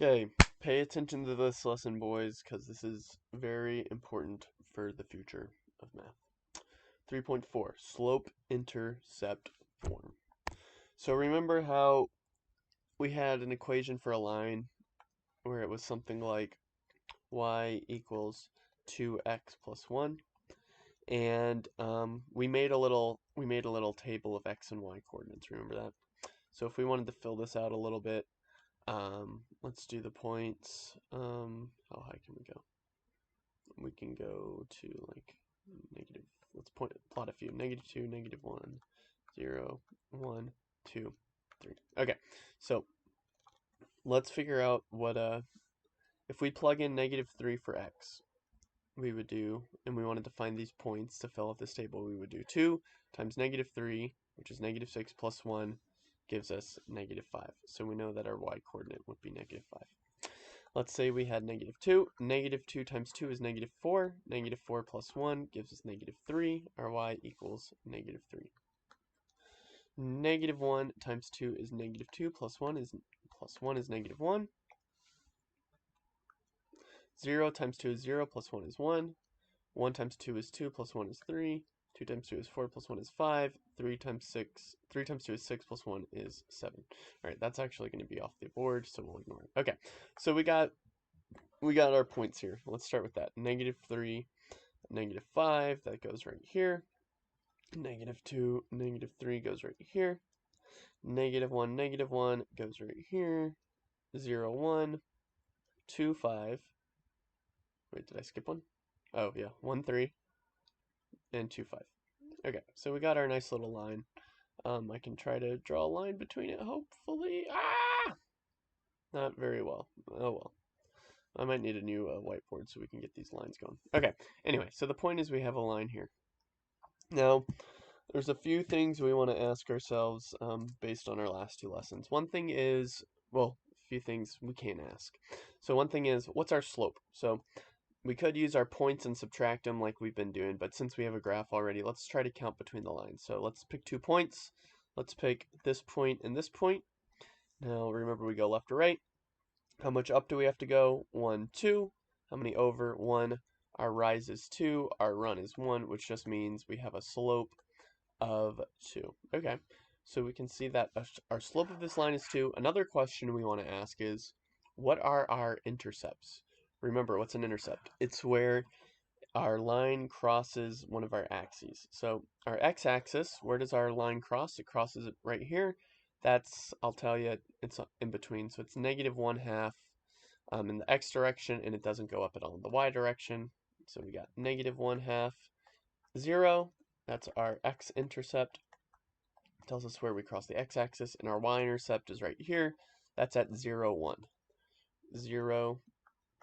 Okay, pay attention to this lesson, boys, because this is very important for the future of math. 3.4, slope-intercept form. So remember how we had an equation for a line where it was something like y equals 2x plus 1, and we made a little table of x and y coordinates. Remember that? So if we wanted to fill this out a little bit, let's do the points. How high can we go? We can go to like negative. Let's plot a few. -2, -1, 0, 1, 2, 3. Okay, so let's figure out what if we plug in -3 for x, we would do, and we wanted to find these points to fill out this table, we would do 2 times -3, which is -6 plus 1, gives us -5. So we know that our y coordinate would be -5. Let's say we had -2. -2 times 2 is -4. -4 plus 1 gives us -3. Our y equals -3. -1 times 2 is -2 plus 1 is -1. 0 times 2 is 0 plus 1 is 1. 1 times 2 is 2 plus 1 is 3. 2 times 2 is 4 plus 1 is 5. 3 times 2 is 6 plus 1 is 7. Alright, that's actually going to be off the board, so we'll ignore it. Okay, so we got our points here. Let's start with that. -3, -5, that goes right here. -2, -3 goes right here. -1, -1 goes right here. 0, 1, 2, 5. Wait, did I skip one? Oh, yeah, 1, 3, and 2, 5. Okay, so we got our nice little line. I can try to draw a line between it, hopefully. Ah! Not very well. Oh well. I might need a new whiteboard so we can get these lines going. Okay, anyway, so the point is we have a line here. Now, there's a few things we want to ask ourselves based on our last two lessons. One thing is, well, a few things we can ask. So one thing is, what's our slope? So we could use our points and subtract them like we've been doing, but since we have a graph already, let's try to count between the lines. So let's pick 2 points. Let's pick this point and this point. Now remember, we go left to right. How much up do we have to go? 1, 2. How many over? 1. Our rise is 2. Our run is 1, which just means we have a slope of 2. Okay, so we can see that our slope of this line is 2. Another question we want to ask is, what are our intercepts? Remember, what's an intercept? It's where our line crosses one of our axes. So our x-axis, where does our line cross? It crosses it right here. That's, I'll tell you, it's in between. So it's -1/2 in the x direction, and it doesn't go up at all in the y direction. So we got -1/2, 0. That's our x-intercept. Tells us where we cross the x-axis, and our y-intercept is right here. That's at 0, 1. 0,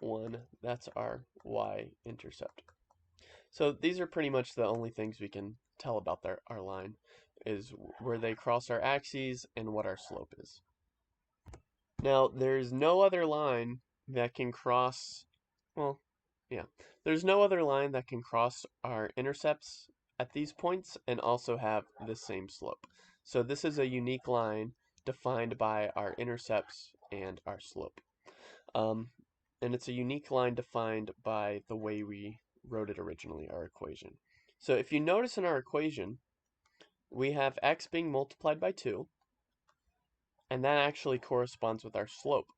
1. That's our y-intercept. So these are pretty much the only things we can tell about our line, is where they cross our axes and what our slope is. Now, there's no other line that can cross, well, yeah, there's no other line that can cross our intercepts at these points and also have the same slope. So this is a unique line defined by our intercepts and our slope. And it's a unique line defined by the way we wrote it originally, our equation. So if you notice in our equation, we have x being multiplied by 2, and that actually corresponds with our slope.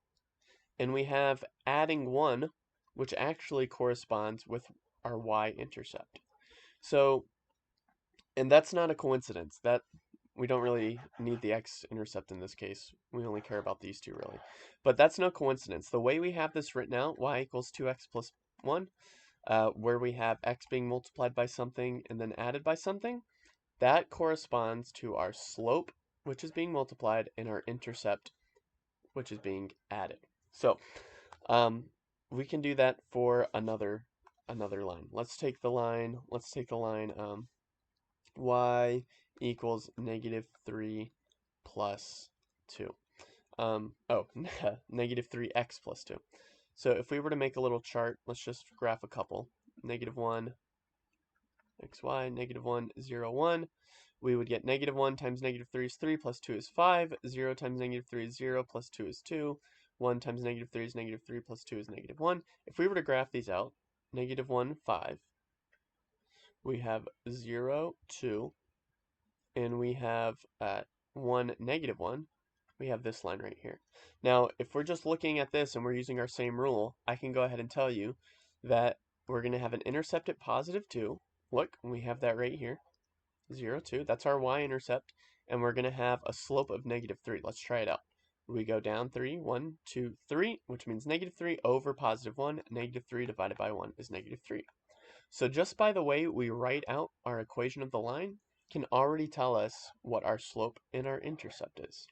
And we have adding 1, which actually corresponds with our y-intercept. So, and that's not a coincidence. That we don't really need the x-intercept in this case. We only care about these two, really. But that's no coincidence. The way we have this written out, y equals 2x plus 1, where we have x being multiplied by something and then added by something, that corresponds to our slope, which is being multiplied, and our intercept, which is being added. So we can do that for another line. Let's take the line y equals -3 plus 2. -3x plus 2. So if we were to make a little chart, let's just graph a couple. -1, xy, -1, 0, 1. We would get -1 times -3 is 3, plus 2 is 5. 0 times -3 is 0, plus 2 is 2. 1 times negative 3 is negative 3 plus 2 is negative 1. If we were to graph these out, negative 1, 5. We have 0, 2. And we have 1, negative 1. We have this line right here. Now, if we're just looking at this and we're using our same rule, I can go ahead and tell you that we're going to have an intercept at positive 2. Look, we have that right here. 0, 2. That's our y-intercept. And we're going to have a slope of negative 3. Let's try it out. We go down 3, 1, 2, 3, which means negative 3 over positive 1. Negative 3 divided by 1 is negative 3. So just by the way we write out our equation of the line can already tell us what our slope and our intercept is.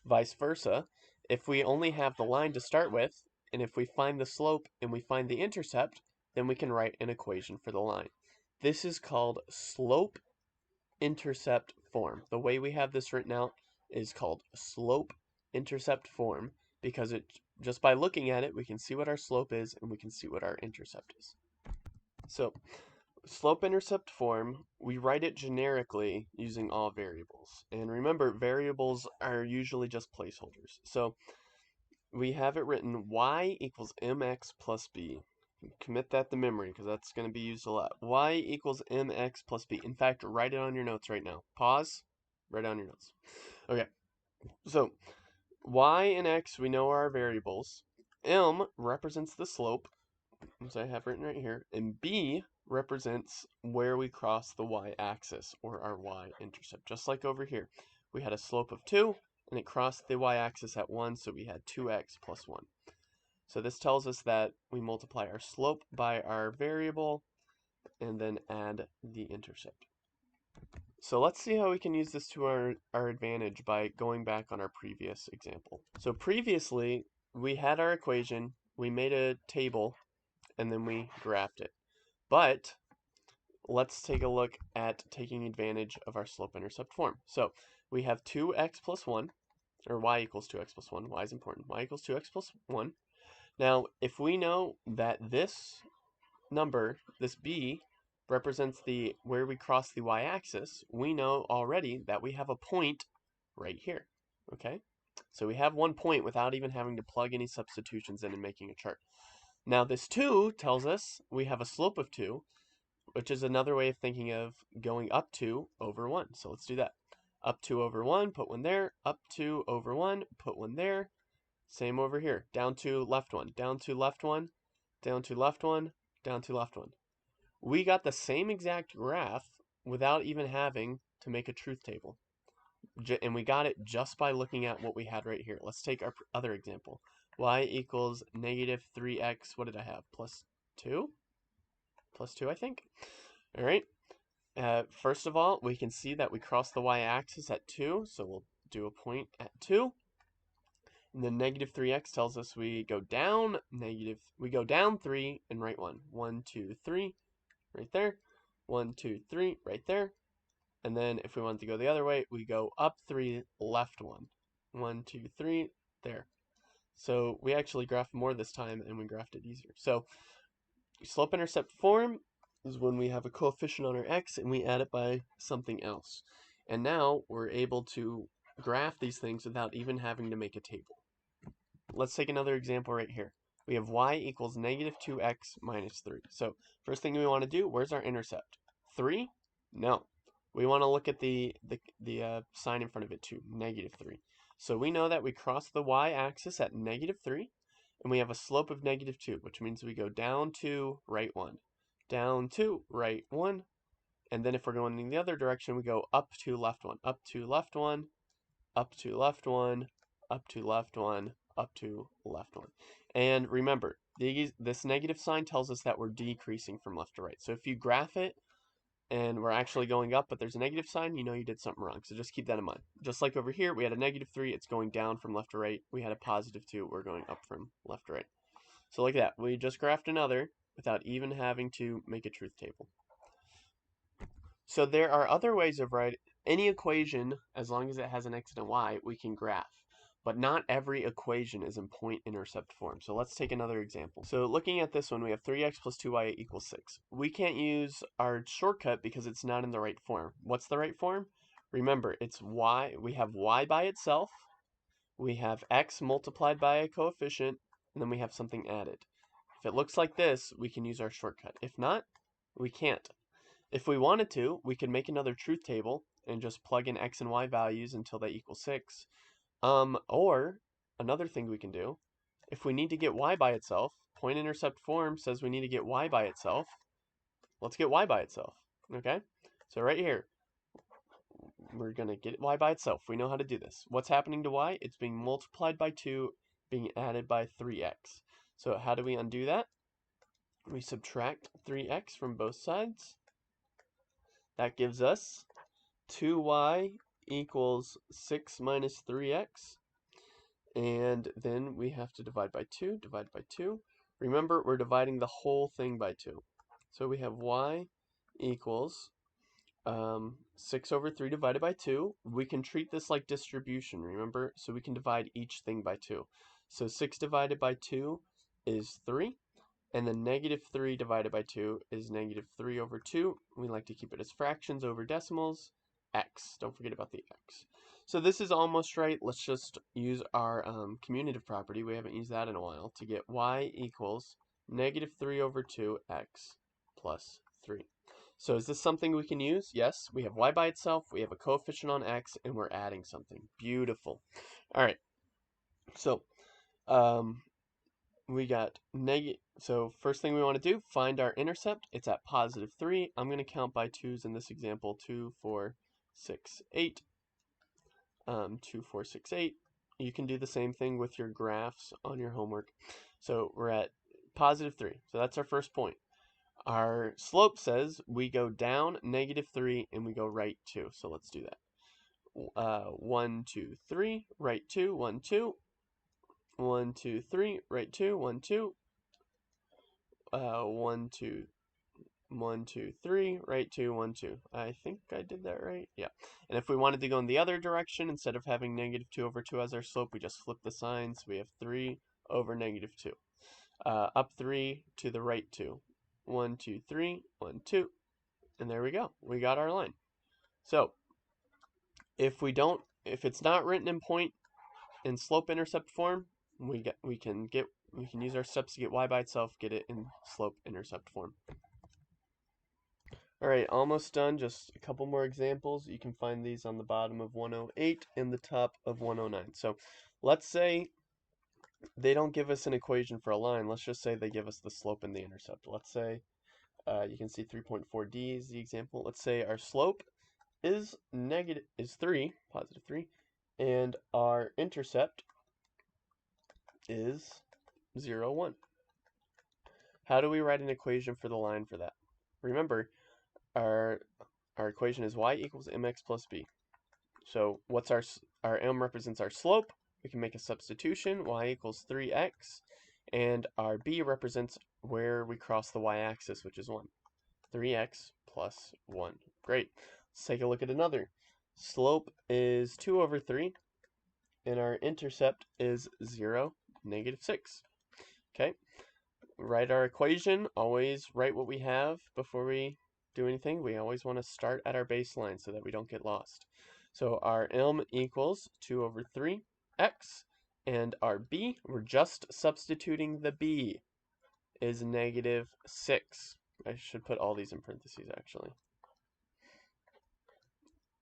Vice versa, if we only have the line to start with, and if we find the slope and we find the intercept, then we can write an equation for the line. This is called slope-intercept form. The way we have this written out is called slope-intercept form because it just by looking at it, we can see what our slope is and we can see what our intercept is. So, slope-intercept form, we write it generically using all variables. And remember, variables are usually just placeholders. So we have it written y equals mx plus b. Commit that to memory because that's going to be used a lot. Y equals mx plus b. In fact, write it on your notes right now. Pause, write it on your notes. Okay, so y and x we know are our variables. M represents the slope, as I have written right here, and b represents where we cross the y-axis, or our y-intercept. Just like over here, we had a slope of 2, and it crossed the y-axis at 1, so we had 2x plus 1. So this tells us that we multiply our slope by our variable, and then add the intercept. So let's see how we can use this to our advantage by going back on our previous example. So previously, we had our equation, we made a table, and then we graphed it. But let's take a look at taking advantage of our slope-intercept form. So we have 2x plus 1, or y equals 2x plus 1. Y is important. Y equals 2x plus 1. Now, if we know that this number, this b, represents where we cross the y-axis, we know already that we have a point right here. Okay? So we have one point without even having to plug any substitutions in and making a chart. Now this 2 tells us we have a slope of 2, which is another way of thinking of going up 2 over 1. So let's do that. Up 2 over 1, put 1 there. Up 2 over 1, put 1 there. Same over here. Down 2, left 1. Down 2, left 1. Down 2, left 1. Down 2, left 1. We got the same exact graph without even having to make a truth table. And we got it just by looking at what we had right here. Let's take our other example. Y equals negative 3x, what did I have? Plus 2? Plus 2, I think. All right. First of all, we can see that we cross the y-axis at 2, so we'll do a point at 2. And then negative 3x tells us we go down 3 and right 1. 1, 2, 3, right there. 1, 2, 3, right there. And then if we want to go the other way, we go up 3, left 1. 1, 2, 3, there. So we actually graphed more this time, and we graphed it easier. So slope-intercept form is when we have a coefficient on our x, and we add it by something else. And now we're able to graph these things without even having to make a table. Let's take another example right here. We have y equals negative 2x minus 3. So first thing we want to do, where's our intercept? 3? No. We want to look at the sign in front of it too, negative 3. So we know that we cross the y-axis at negative 3, and we have a slope of negative 2, which means we go down 2, right 1. Down 2, right 1. And then if we're going in the other direction, we go up 2, left 1. Up 2, left 1. Up 2, left 1. Up 2, left 1. Up 2, left 1. And remember, this negative sign tells us that we're decreasing from left to right. So if you graph it, and we're actually going up, but there's a negative sign, you know you did something wrong. So just keep that in mind. Just like over here, we had a negative 3, it's going down from left to right. We had a positive 2, we're going up from left to right. So like that, we just graphed another without even having to make a truth table. So there are other ways of writing any equation, as long as it has an x and a y, we can graph. But not every equation is in point-intercept form. So let's take another example. So looking at this one, we have 3x plus 2y equals 6. We can't use our shortcut because it's not in the right form. What's the right form? Remember, it's y. We have y by itself. we have x multiplied by a coefficient, and then we have something added. If it looks like this, we can use our shortcut. If not, we can't. If we wanted to, we could make another truth table and just plug in x and y values until they equal 6. Or another thing we can do, if we need to get y by itself, point intercept form says we need to get y by itself. Let's get y by itself, okay? So right here, we're going to get y by itself. We know how to do this. What's happening to y? It's being multiplied by 2, being added by 3x. So how do we undo that? We subtract 3x from both sides. That gives us 2y equals 6 minus 3x. And then we have to divide by 2, divide by 2. Remember, we're dividing the whole thing by 2. So we have y equals 6 over 3 divided by 2. We can treat this like distribution, remember? So we can divide each thing by 2. So 6 divided by 2 is 3. And then negative 3 divided by 2 is negative 3 over 2. We like to keep it as fractions over decimals. X. Don't forget about the x. So this is almost right. Let's just use our commutative property. We haven't used that in a while to get y equals negative 3 over 2x plus 3. So is this something we can use? Yes. We have y by itself. We have a coefficient on x, and we're adding something. Beautiful. All right. So we got negative. So first thing we want to do, find our intercept. It's at positive 3. I'm going to count by 2's in this example. 2, 4, 6, 8. 2, 4, 6, 8. You can do the same thing with your graphs on your homework. So we're at positive 3. So that's our first point. Our slope says we go down negative 3 and we go right 2. So let's do that. 1, 2, 3, right 2, 1, 2. 1, 2, 3, right 2, 1, 2. 1, 2, 1, 2, 3, right 2, 1, 2. I think I did that right. Yeah. And if we wanted to go in the other direction, instead of having negative 2 over 2 as our slope, we just flip the sign. So we have 3 over negative 2. Up 3 to the right 2. 1, 2, 3, 1, 2. And there we go. We got our line. So if it's not written in point in slope intercept form, we can use our steps to get y by itself, get it in slope intercept form. Alright, almost done. Just a couple more examples. You can find these on the bottom of 108 and the top of 109. So let's say they don't give us an equation for a line. Let's just say they give us the slope and the intercept. Let's say, you can see 3.4d is the example. Let's say our slope is 3, positive 3, and our intercept is 0, 1. How do we write an equation for the line for that? Remember, our equation is y equals mx plus b. So what's our m represents our slope. We can make a substitution, y equals 3x, and our b represents where we cross the y-axis, which is 1. 3x plus 1. Great. Let's take a look at another. Slope is 2 over 3, and our intercept is 0, negative 6. Okay. Write our equation. Always write what we have before we do anything. We always want to start at our baseline so that we don't get lost. So our m equals 2 over 3x, and our b, we're just substituting the b, is negative 6. I should put all these in parentheses, actually.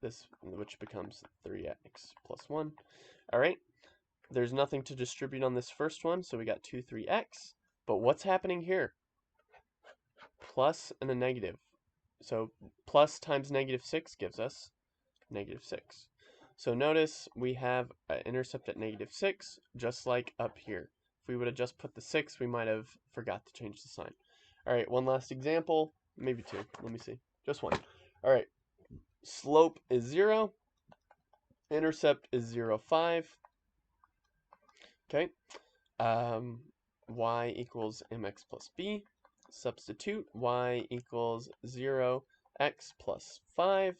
This, which becomes 3x plus 1. All right, there's nothing to distribute on this first one, so we got 2, 3x. But what's happening here? Plus and a negative. So plus times negative 6 gives us negative 6. So notice we have an intercept at negative 6, just like up here. If we would have just put the 6, we might have forgot to change the sign. All right, one last example, maybe two. Let me see. Just one. All right, slope is 0. Intercept is 0, 5. Okay. Y equals mx plus b. Substitute y equals 0, x plus 5.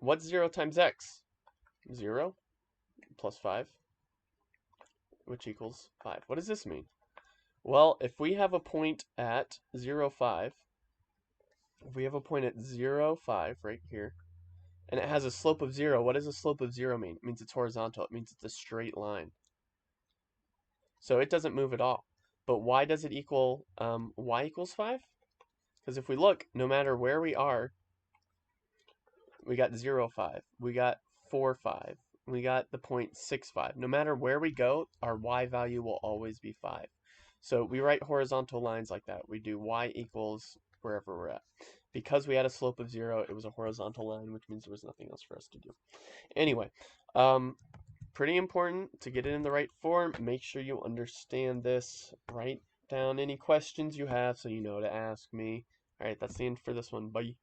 What's 0 times x? 0 plus 5, which equals 5. What does this mean? Well, if we have a point at 0, 5, if we have a point at 0, 5 right here, and it has a slope of 0. What does a slope of 0 mean? It means it's horizontal. It means it's a straight line. So it doesn't move at all. But why does it equal y equals 5? Because if we look, no matter where we are, we got 0, 5. We got 4, 5. We got the point 6, 5. No matter where we go, our y value will always be 5. So we write horizontal lines like that. We do y equals wherever we're at. Because we had a slope of 0, it was a horizontal line, which means there was nothing else for us to do. Anyway, pretty important to get it in the right form. Make sure you understand this. Write down any questions you have so you know to ask me. All right, that's the end for this one. Bye.